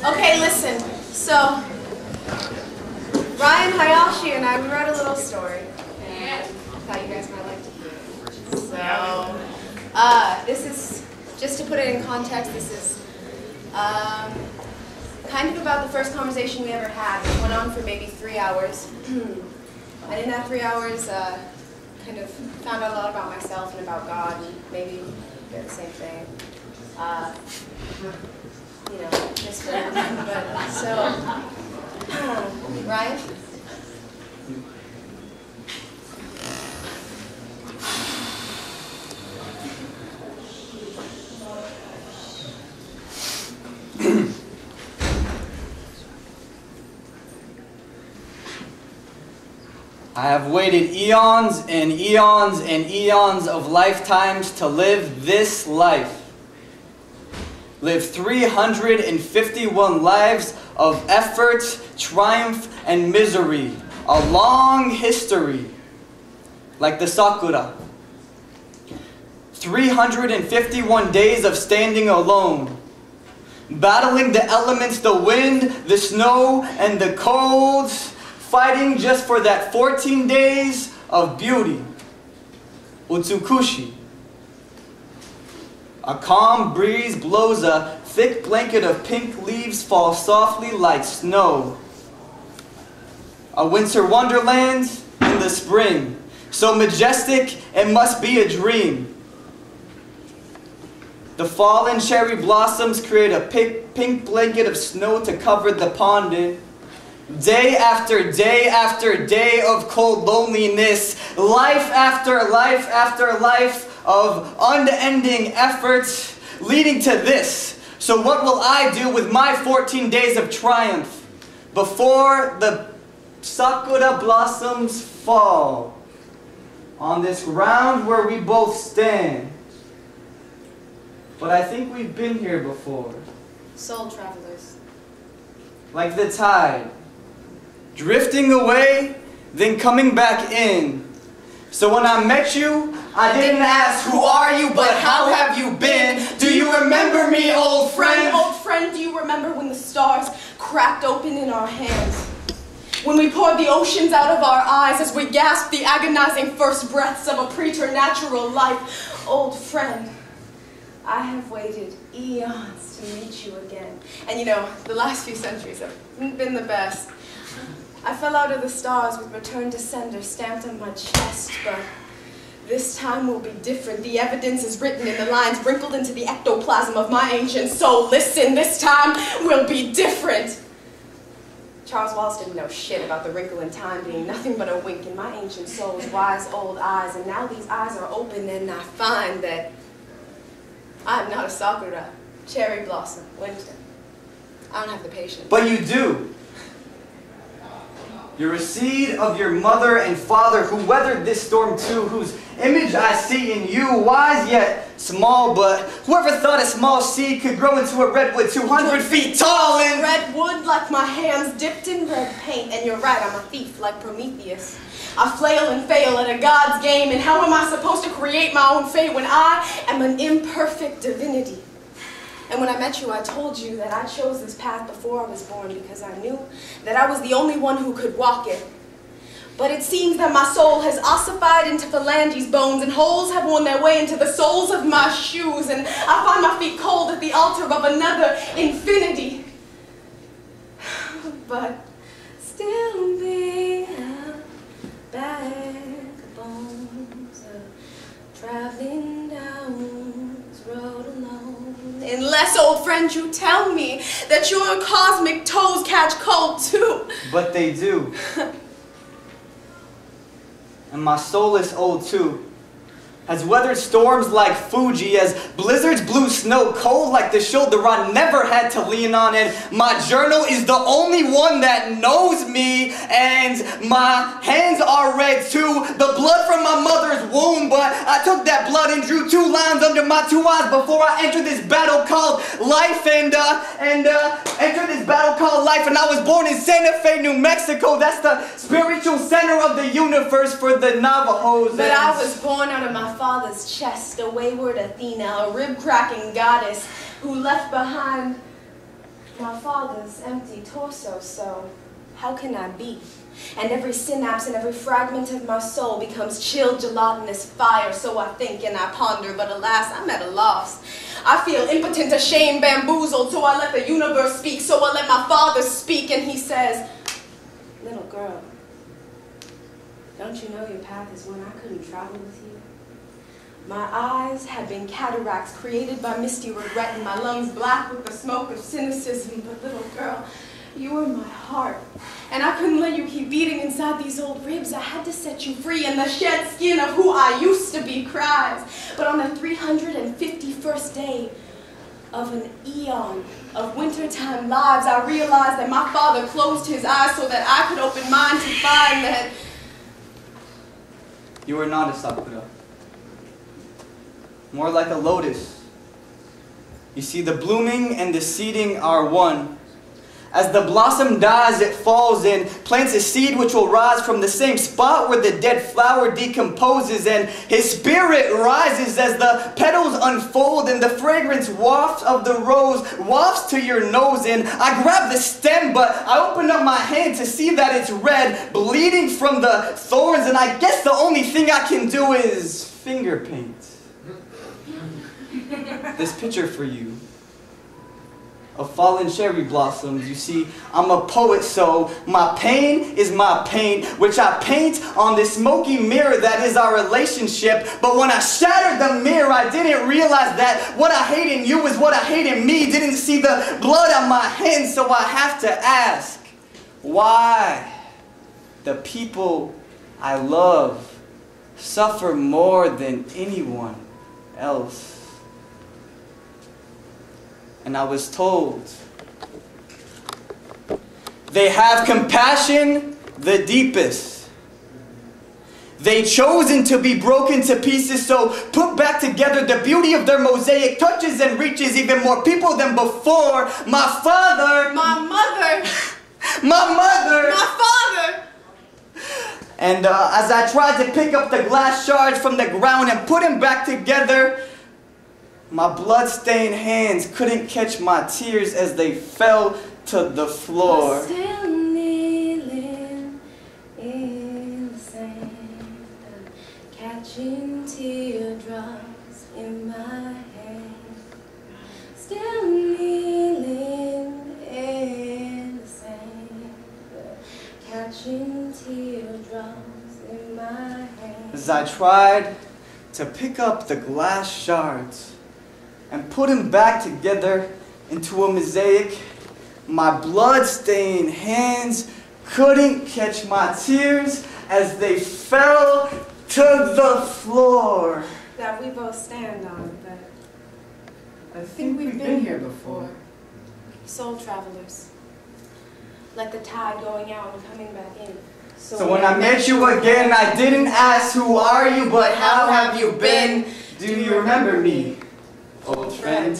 Okay, listen. So, Ryan, Hayashi, and I, we wrote a little story, and I thought you guys might like to hear it. So, this is, just to put it in context, this is kind of about the first conversation we ever had. It went on for maybe 3 hours. And in that 3 hours, kind of found out a lot about myself and about God, and maybe they're the same thing. You know, just but so, Ryan? I have waited eons and eons and eons of lifetimes to live this life. Live 351 lives of effort, triumph, and misery. A long history, like the sakura. 351 days of standing alone, battling the elements, the wind, the snow, and the cold, fighting just for that 14 days of beauty, utsukushi. A calm breeze blows, a thick blanket of pink leaves fall softly like snow. A winter wonderland in the spring, so majestic it must be a dream. The fallen cherry blossoms create a pink blanket of snow to cover the pond in. Day after day after day of cold loneliness, life after life after life of unending efforts leading to this. So what will I do with my 14 days of triumph before the sakura blossoms fall on this ground where we both stand? But I think we've been here before. Soul travelers. Like the tide, drifting away, then coming back in. So when I met you, I didn't ask, who are you, but how have you been? Do you remember me, old friend? Old friend, do you remember when the stars cracked open in our hands? When we poured the oceans out of our eyes as we gasped the agonizing first breaths of a preternatural life? Old friend, I have waited eons to meet you again. And you know, the last few centuries have been the best. I fell out of the stars with return to sender stamped on my chest, but this time will be different. The evidence is written in the lines wrinkled into the ectoplasm of my ancient soul. Listen, this time will be different. Charles Wallace didn't know shit about the wrinkle in time being nothing but a wink in my ancient soul's wise old eyes, and now these eyes are open and I find that I'm not a sakura, cherry blossom, winter. I don't have the patience. But you do. You're a seed of your mother and father who weathered this storm too, whose image I see in you, wise yet small, but whoever thought a small seed could grow into a redwood 200 feet tall and... Redwood like my hands dipped in red paint, and you're right, I'm a thief like Prometheus. I flail and fail at a god's game, and how am I supposed to create my own fate when I am an imperfect divinity? And when I met you, I told you that I chose this path before I was born because I knew that I was the only one who could walk it. But it seems that my soul has ossified into phalanges bones, and holes have worn their way into the soles of my shoes, and I find my feet cold at the altar of another infinity. But still be a backbones traveling down this road alone. Unless, old friend, you tell me that your cosmic toes catch cold too. But they do. And my soul is old too. Has weathered storms like Fuji, as blizzards blew snow cold like the shoulder I never had to lean on, and my journal is the only one that knows me, and my hands are red too, the blood from my mother's womb, but I took that blood and drew 2 lines under my 2 eyes before I entered this battle called life, and I was born in Santa Fe, New Mexico. That's the spiritual center of the universe for the Navajos. But I was born out of my father's chest, a wayward Athena, a rib-cracking goddess who left behind my my father's empty torso, so how can I be? And every synapse and every fragment of my soul becomes chilled gelatinous fire, so I think and I ponder, but alas, I'm at a loss. I feel impotent, ashamed, bamboozled, so I let the universe speak, so I let my father speak, and he says, little girl, don't you know your path is one I couldn't travel with you? My eyes had been cataracts created by misty regret, and my lungs black with the smoke of cynicism, but little girl, you were my heart, and I couldn't let you keep beating inside these old ribs. I had to set you free, and the shed skin of who I used to be cries. But on the 351st day of an eon of wintertime lives, I realized that my father closed his eyes so that I could open mine to find that You are not a sakura. More like a lotus. You see, the blooming and the seeding are one. As the blossom dies, it falls and plants a seed which will rise from the same spot where the dead flower decomposes, and his spirit rises as the petals unfold and the fragrance wafts of the rose wafts to your nose. And I grab the stem, but I open up my hand to see that it's red, bleeding from the thorns, and I guess the only thing I can do is finger paint this picture for you of fallen cherry blossoms. You see, I'm a poet, so my pain is my paint, which I paint on this smoky mirror that is our relationship. But when I shattered the mirror, I didn't realize that what I hate in you is what I hate in me. Didn't see the blood on my hands, so I have to ask, why the people I love suffer more than anyone else? And I was told, they have compassion the deepest. They chosen to be broken to pieces, so put back together the beauty of their mosaic touches and reaches even more people than before. My father, my mother, my mother, my father. And as I tried to pick up the glass shards from the ground and put them back together, my blood-stained hands couldn't catch my tears as they fell to the floor. I'm still kneeling in the sand, catching teardrops in my hand. Still kneeling in the sand, catching teardrops in my hand. As I tried to pick up the glass shards and put them back together into a mosaic, my blood-stained hands couldn't catch my tears as they fell to the floor. That we both stand on, but I think we've been here before. Soul travelers, like the tide going out and coming back in. So when I met you again, I didn't ask, who are you, but how have you been? Do you remember me, old friend?